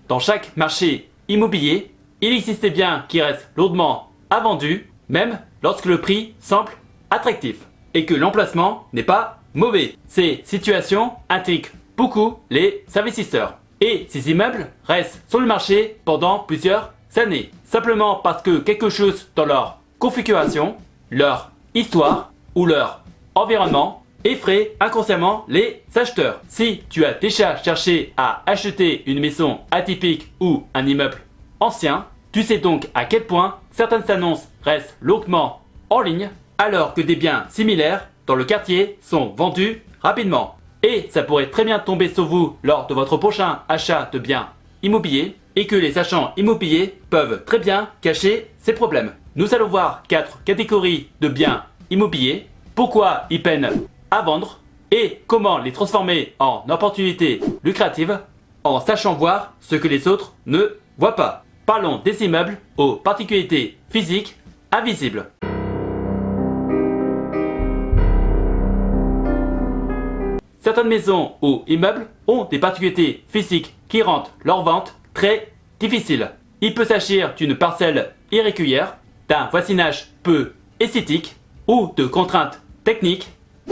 dans chaque marché immobilier, il existe des biens qui restent lourdement invendus, même lorsque le prix semble attractif et que l'emplacement n'est pas mauvais. Ces situations intriguent beaucoup les investisseurs. Et ces immeubles restent sur le marché pendant plusieurs années, simplement parce que quelque chose dans leur configuration, leur histoire ou leur environnement effraie inconsciemment les acheteurs. Si tu as déjà cherché à acheter une maison atypique ou un immeuble ancien, tu sais donc à quel point certaines annonces restent longuement en ligne alors que des biens similaires dans le quartier sont vendus rapidement. Et ça pourrait très bien tomber sur vous lors de votre prochain achat de biens immobiliers et que les agents immobiliers peuvent très bien cacher ces problèmes. Nous allons voir 4 catégories de biens immobiliers, pourquoi ils peinent à vendre et comment les transformer en opportunités lucratives en sachant voir ce que les autres ne voient pas. Parlons des immeubles aux particularités physiques invisibles. Certaines maisons ou immeubles ont des particularités physiques qui rendent leur vente très difficile. Il peut s'agir d'une parcelle irrégulière, d'un voisinage peu esthétique ou de contraintes techniques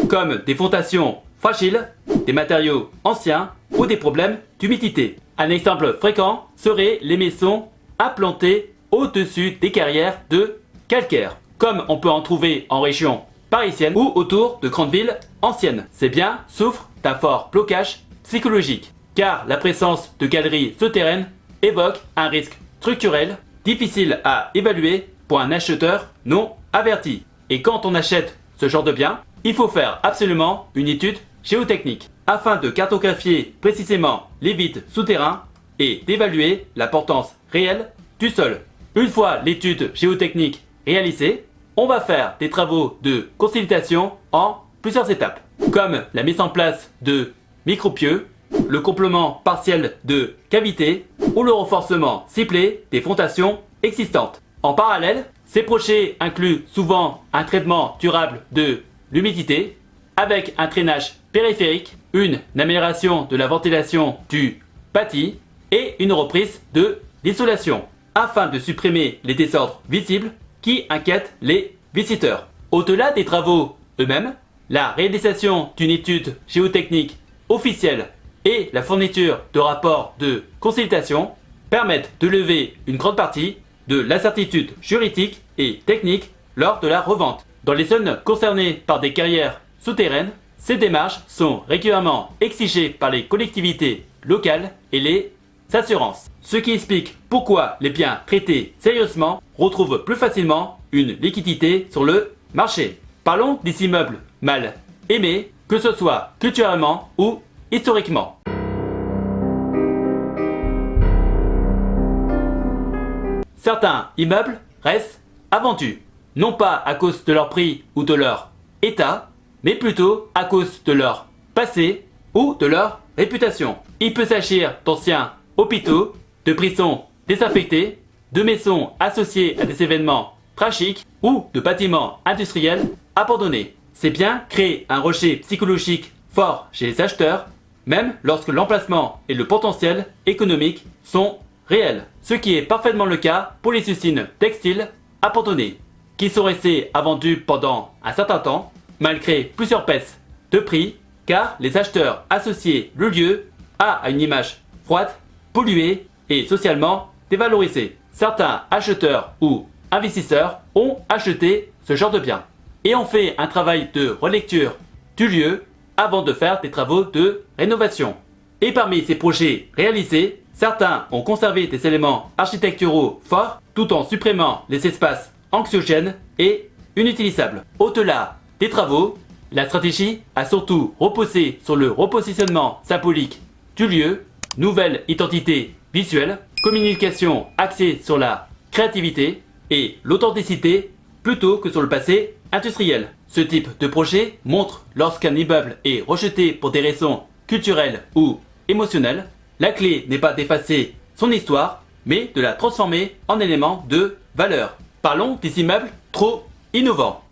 comme des fondations fragiles, des matériaux anciens ou des problèmes d'humidité. Un exemple fréquent serait les maisons implantées au-dessus des carrières de calcaire, comme on peut en trouver en région parisienne ou autour de grandes villes anciennes. Ces biens souffrent d'un fort blocage psychologique, car la présence de galeries souterraines évoque un risque structurel difficile à évaluer pour un acheteur non averti. Et quand on achète ce genre de biens, il faut faire absolument une étude géotechnique afin de cartographier précisément les vides souterrains et d'évaluer l'importance réelle du sol. Une fois l'étude géotechnique réalisée, on va faire des travaux de consolidation en plusieurs étapes, comme la mise en place de micropieux, le complément partiel de cavités ou le renforcement ciblé des fondations existantes. En parallèle, ces projets incluent souvent un traitement durable de l'humidité avec un drainage périphérique, une amélioration de la ventilation du bâti et une reprise de l'isolation afin de supprimer les désordres visibles qui inquiètent les visiteurs. Au-delà des travaux eux-mêmes, la réalisation d'une étude géotechnique officielle et la fourniture de rapports de consultation permettent de lever une grande partie de l'incertitude juridique et technique lors de la revente. Dans les zones concernées par des carrières souterraines, ces démarches sont régulièrement exigées par les collectivités locales et les assurances, ce qui explique pourquoi les biens traités sérieusement retrouvent plus facilement une liquidité sur le marché. Parlons des immeubles mal aimés, que ce soit culturellement ou historiquement. Certains immeubles restent invendus, non pas à cause de leur prix ou de leur état, mais plutôt à cause de leur passé ou de leur réputation. Il peut s'agir d'anciens hôpitaux, de prisons désaffectées, de maisons associées à des événements tragiques ou de bâtiments industriels abandonnés. Ces biens créent un rejet psychologique fort chez les acheteurs, même lorsque l'emplacement et le potentiel économique sont réels. Ce qui est parfaitement le cas pour les usines textiles abandonnées, qui sont restées invendues pendant un certain temps, malgré plusieurs baisses de prix, car les acheteurs associaient le lieu à une image froide, polluée et socialement dévalorisée. Certains acheteurs ou investisseurs ont acheté ce genre de biens et ont fait un travail de relecture du lieu avant de faire des travaux de rénovation. Et parmi ces projets réalisés, certains ont conservé des éléments architecturaux forts tout en supprimant les espaces anxiogènes et inutilisables. Au-delà des travaux, la stratégie a surtout reposé sur le repositionnement symbolique du lieu, nouvelle identité visuelle, communication axée sur la créativité et l'authenticité plutôt que sur le passé industriel. Ce type de projet montre lorsqu'un immeuble est rejeté pour des raisons culturelles ou émotionnelles, la clé n'est pas d'effacer son histoire, mais de la transformer en élément de valeur. Parlons des immeubles trop innovants.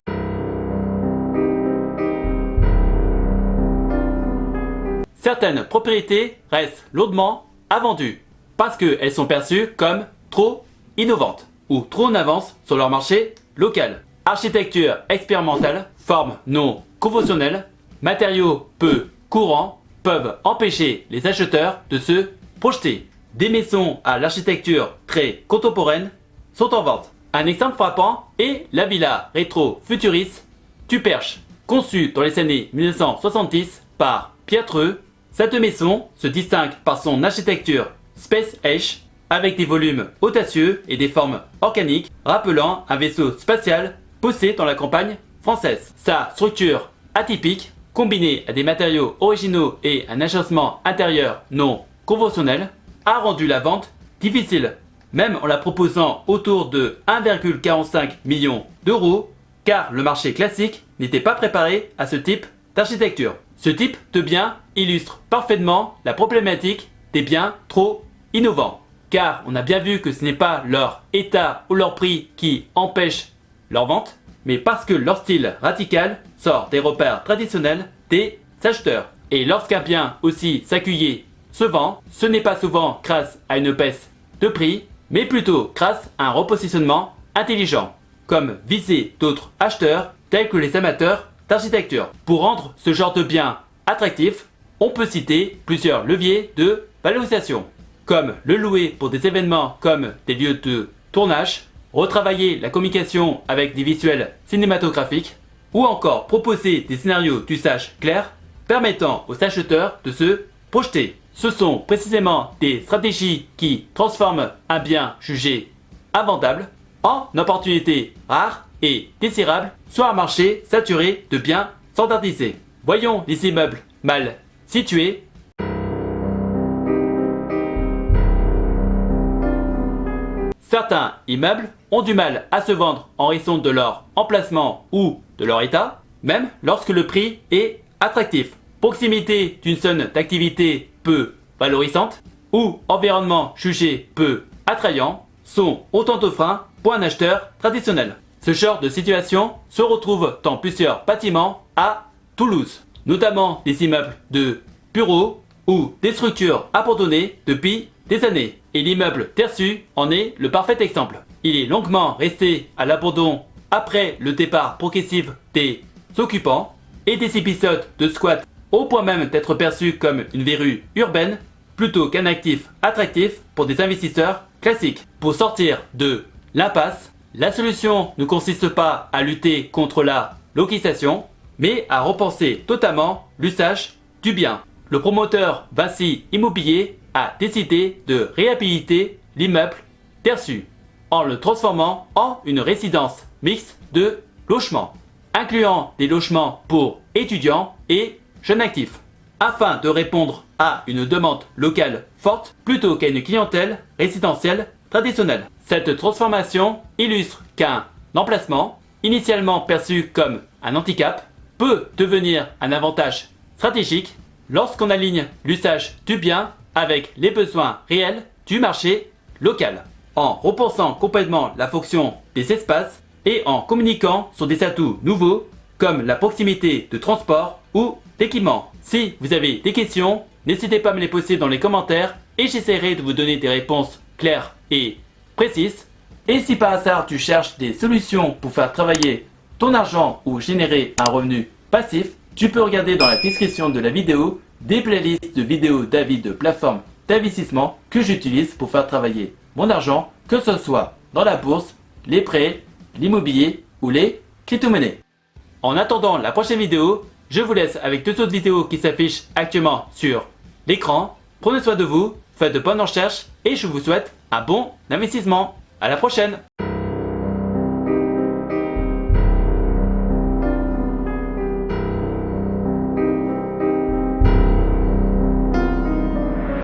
Certaines propriétés restent lourdement invendues. parce qu'elles sont perçues comme trop innovantes ou trop en avance sur leur marché local. Architecture expérimentale, forme non conventionnelle, matériaux peu courants peuvent empêcher les acheteurs de se projeter. Des maisons à l'architecture très contemporaine sont en vente. Un exemple frappant est la villa rétro-futuriste du Perche, conçue dans les années 1970 par Pierre Treux. Cette maison se distingue par son architecture Space Age avec des volumes audacieux et des formes organiques rappelant un vaisseau spatial posé dans la campagne française. Sa structure atypique, combinée à des matériaux originaux et un agencement intérieur non conventionnel, a rendu la vente difficile, même en la proposant autour de 1,45 million d'euros, car le marché classique n'était pas préparé à ce type d'architecture. Ce type de bien illustre parfaitement la problématique des biens trop innovants, car on a bien vu que ce n'est pas leur état ou leur prix qui empêche leur vente, mais parce que leur style radical sort des repères traditionnels des acheteurs. Et lorsqu'un bien aussi singulier se vend, ce n'est pas souvent grâce à une baisse de prix, mais plutôt grâce à un repositionnement intelligent, comme viser d'autres acheteurs tels que les amateurs d'architecture. Pour rendre ce genre de bien attractif, on peut citer plusieurs leviers de valorisation, comme le louer pour des événements comme des lieux de tournage, retravailler la communication avec des visuels cinématographiques, ou encore proposer des scénarios d'usage clairs permettant aux acheteurs de se projeter. Ce sont précisément des stratégies qui transforment un bien jugé invendable en opportunité rare et désirable sur un marché saturé de biens standardisés. Voyons les immeubles mal situés. Certains immeubles ont du mal à se vendre en raison de leur emplacement ou de leur état, même lorsque le prix est attractif. Proximité d'une zone d'activité peu valorisante ou environnement jugé peu attrayant sont autant de freins pour un acheteur traditionnel. Ce genre de situation se retrouve dans plusieurs bâtiments à Toulouse, notamment des immeubles de bureaux ou des structures abandonnées depuis des années. Et l'immeuble Terçu en est le parfait exemple. Il est longuement resté à l'abandon après le départ progressif des occupants et des épisodes de squat au point même d'être perçu comme une verrue urbaine plutôt qu'un actif attractif pour des investisseurs classiques. Pour sortir de l'impasse, la solution ne consiste pas à lutter contre la localisation, mais à repenser totalement l'usage du bien. Le promoteur Vinci Immobilier a décidé de réhabiliter l'immeuble Terçu en le transformant en une résidence mixte de logements, incluant des logements pour étudiants et jeunes actifs, afin de répondre à une demande locale forte plutôt qu'à une clientèle résidentielle traditionnelle. Cette transformation illustre qu'un emplacement, initialement perçu comme un handicap, peut devenir un avantage stratégique lorsqu'on aligne l'usage du bien avec les besoins réels du marché local, en repensant complètement la fonction des espaces et en communiquant sur des atouts nouveaux comme la proximité de transport ou d'équipement. Si vous avez des questions, n'hésitez pas à me les poser dans les commentaires et j'essaierai de vous donner des réponses claires et précises. Et si par hasard tu cherches des solutions pour faire travailler ton argent ou générer un revenu passif, tu peux regarder dans la description de la vidéo des playlists de vidéos d'avis de plateformes d'investissement que j'utilise pour faire travailler mon argent, que ce soit dans la bourse, les prêts, l'immobilier ou les crypto-monnaies. En attendant la prochaine vidéo, je vous laisse avec deux autres vidéos qui s'affichent actuellement sur l'écran. Prenez soin de vous, faites de bonnes recherches et je vous souhaite un bon investissement. À la prochaine!